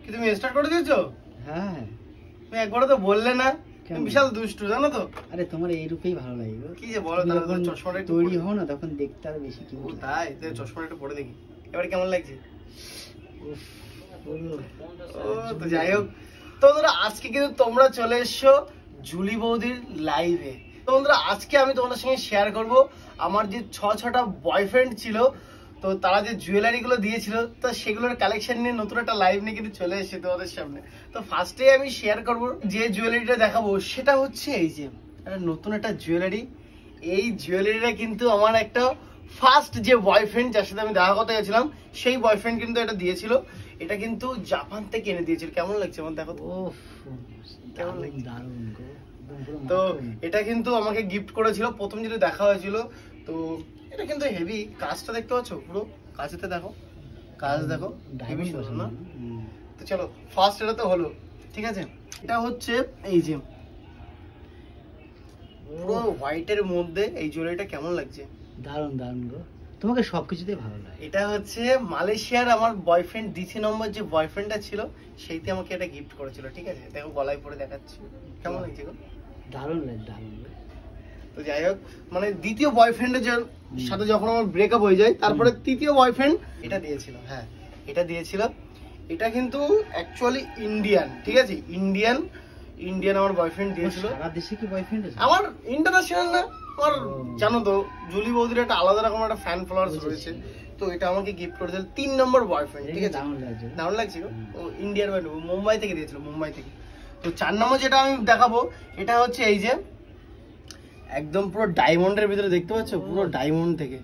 কি তুমি স্টার্ট করে দিয়েছো? হ্যাঁ, তুমি একবারও তো বললে না। তুমি বিশাল দুষ্টু জানো তো। আরে তোমার এই রূপেই ভালো লাগে গো। কি যে বলো, তাহলে চশমাটা একটু তৈরি হও না তখন দেখতে আর বেশি কি। ও তাই, তাহলে চশমাটা একটু পরে দেখি এবারে কেমন লাগছে। ও তো যাই হোক, তো বন্ধুরা আজকে কিন্তু তোমরা চলে এসছো জুলি বৌদির লাইভে। তো বন্ধুরা আজকে আমি তোমাদের সঙ্গে শেয়ার করব আমার যে ছটা বয়ফ্রেন্ড ছিল, তো তারা যে জুয়েলারি গুলো দিয়েছিল, তো সেগুলোর কালেকশন নিয়ে নতুন একটা লাইভ নিয়ে কিন্তু চলে এসেছে তোমাদের সামনে। তো ফার্স্টে আমি শেয়ার করব যে জুয়েলারিটা দেখাবো সেটা হচ্ছে এই যে নতুন একটা জুয়েলারি। এই জুয়েলারিটা কিন্তু আমার একটা ফার্স্ট যে বয়ফ্রেন্ড যার সাথে আমি দেখা করতে গেছিলাম সেই বয়ফ্রেন্ড কিন্তু এটা দিয়েছিল। এটা কিন্তু জাপান থেকে এনে দিয়েছিল। কেমন লাগছে আমার দেখো তো। কেমন লাগছে? তো এটা কিন্তু আমাকে গিফট করেছিল প্রথম যেটা দেখা হয়েছিল। তো এটা কিন্তু হেভি, কাজটা দেখতে পাচ্ছ পুরো কাজেতে, দেখো কাজ দেখো হেভি সুন্দর না। তো চলো ফার্স্ট এটা তো হলো, ঠিক আছে। এটা হচ্ছে এই যে পুরো হোয়াইটের মধ্যে এই জুয়েলারিটা কেমন লাগছে? দারুণ দারুণ গো, তোমাকে সবকিছুতেই ভালো লাগে। এটা হচ্ছে মালয়েশিয়ার আমার বয়ফ্রেন্ড দ্বিতীয় নম্বর যে বয়ফ্রেন্ডটা ছিল সেইতে আমাকে এটা গিফট করেছিল, ঠিক আছে। দেখো গলায় পরে দেখাচ্ছি কেমন লাগছে গো। দারুণ লাগে, দারুণ। তো যাই হোক, মানে দ্বিতীয় বয়ফ্রেন্ডের সাথে যখন আমার ব্রেকআপ হয়ে যায় তারপরে তৃতীয় বয়ফ্রেন্ড এটা দিয়েছিল। হ্যাঁ এটা দিয়েছিল। এটা কিন্তু অ্যাকচুয়ালি ইন্ডিয়ান, ঠিক আছে। ইন্ডিয়ান আমার বয়ফ্রেন্ড দিয়েছিল। সারা দেশে কি বয়ফ্রেন্ড আছে? আমার ইন্টারন্যাশনাল না, আমার জানো তো জুলি বৌদির একটা আলাদা রকম একটা ফ্যান ফলোয়ার্স রয়েছে। তো এটা আমাকে গিফট করেছিল 3 নম্বর বয়ফ্রেন্ড, ঠিক আছে। দারুণ লাগছে গো। ও ইন্ডিয়ার বাইরে মুম্বাই থেকে দিয়েছিল, মুম্বাই থেকে। তো 4 নম্বর যেটা আমি দেখাবো এটা হচ্ছে এই যে একদম পুরো ডায়মন্ডের ভিতরে, দেখতে পাচ্ছ পুরো ডায়মন্ড থেকে।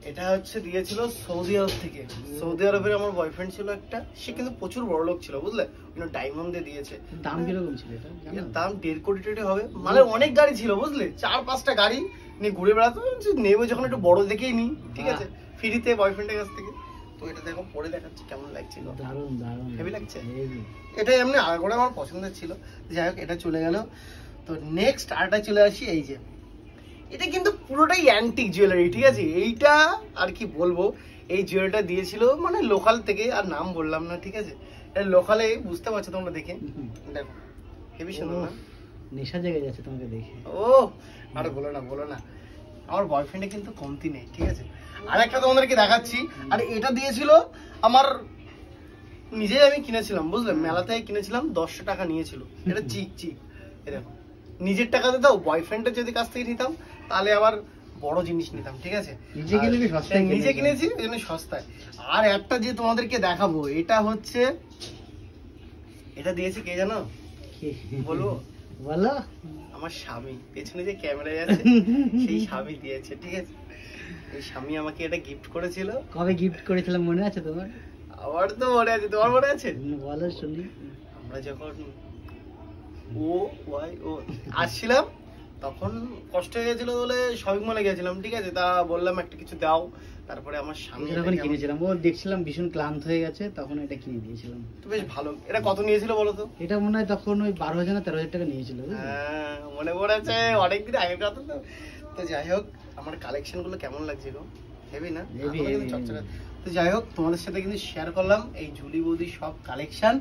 এটা হচ্ছে দিয়েছিল সৌদি আরব থেকে। সৌদি আরবের আমার বয়ফ্রেন্ড ছিল একটা, সে কিন্তু প্রচুর বড় লোক ছিল বুঝলে, ডায়মন্ড দিয়ে দিয়েছে। দাম কিরকম ছিল এটা? এর দাম 1.5 কোটি টাকা হবে। মানে অনেক গাড়ি ছিল বুঝলে, 4-5টা গাড়ি নিয়ে ঘুরে বেড়াতো। নেবো যখন একটু বড় দেখেই নি, ঠিক আছে, ফ্রিতে বয়ফ্রেন্ডের কাছ থেকে। তো এটা দেখো পরে দেখাচ্ছি কেমন লাগছিল। দারুণ দারুণ হেভি লাগছে। এটা এমনি আগে আমার পছন্দের ছিল। যাই হোক এটা চলে গেল। তো নেক্সট আরটা চলে আসি এই যে, এটা কিন্তু পুরোটাই অ্যান্টিক জুয়েলারি, ঠিক আছে। এইটা আর কি বলবো, এই জুয়েলারিটা দিয়েছিল মানে লোকাল থেকে, আর নাম বললাম না, ঠিক আছে। এটা লোকালে, বুঝতে পারছো তোমরা দেখে। দেখো হেভি সুন্দর না? নেশা জেগে যাচ্ছে তোমাকে দেখে। ও আরে বলো না, আমার বয়ফ্রেন্ডে কিন্তু কমতি নেই, ঠিক আছে। আরেকটা তোমাদেরকে দেখাচ্ছি। আর এটা দিয়েছিল আমার নিজেই, আমি কিনেছিলাম বুঝলে, মেলা থেকে কিনেছিলাম, 100 টাকা নিয়েছিল। এটা চিক এই দেখো, নিজের টাকাতে দাও, বয়ফ্রেন্ডের যদি কাছ থেকে নিতাম তাহলে আবার বড় জিনিস নিতাম, ঠিক আছে। নিজে কিনেছি ওই জন্য সস্তায়। আর একটা যে তোমাদেরকে দেখাবো, এটা হচ্ছে, এটা দিয়েছে কে জানো? বলো বলো। আমার স্বামী, পেছনে যে ক্যামেরায় আছে সেই স্বামী দিয়েছে, ঠিক আছে। এই স্বামী আমাকে এটা গিফট করেছিল। কবে গিফট করেছিলাম মনে আছে তোমার? আমার তো মনে আছে, তোমার মনে আছে? বলো শুনি। আমরা যখন আসছিলাম তখন কষ্ট হয়ে গেছিল বলে শপিং মলে গেছিলাম, ঠিক আছে। তা বললাম একটা কিছু দাও, তারপরে আমার স্বামী যখন কিনেছিলাম, ও দেখছিলাম ভীষণ ক্লান্ত হয়ে গেছে, তখন এটা কিনে দিয়েছিলাম। তো বেশ ভালো। এটা কত নিয়েছিল বলো তো? এটা মনে হয় তখন ওই 12,000 না 13,000 টাকা নিয়েছিল। হ্যাঁ মনে পড়েছে, অনেকদিন আগের কথা তো। তো যাই হোক, আমার কালেকশন গুলো কেমন লাগছে গো? হেভি না? তো যাই হোক, তোমাদের সাথে কিন্তু শেয়ার করলাম এই জুলি বৌদি সব কালেকশন।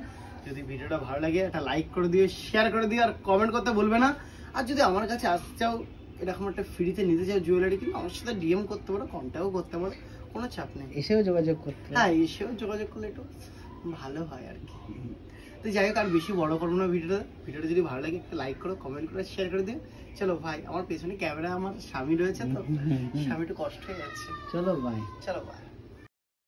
যদি ভিডিওটা ভালো লাগে একটা লাইক করে দিও, শেয়ার করে দিও, আর কমেন্ট করতে বলবে না। আর যদি আমার কাছে আসতে চাও, এরকম একটা ফ্রিতে নিতে চাও জুয়েলারি, কিন্তু আমার সাথে ডিএম করতে পারো, কন্ট্যাক্টও করতে পারো, কোনো চাপ নেই। এসেও যোগাযোগ করতে, হ্যাঁ এসেও যোগাযোগ করলে একটু ভালো হয় আর কি। তো যাই হোক, আর বেশি বড় করবো না ভিডিওটা যদি ভালো লাগে একটা লাইক করো, কমেন্ট করে শেয়ার করে দিও। চলো ভাই, আমার পেছনে ক্যামেরা আমার স্বামী রয়েছে, তো স্বামী একটু কষ্ট হয়ে যাচ্ছে। চলো বাই। চলো বাই।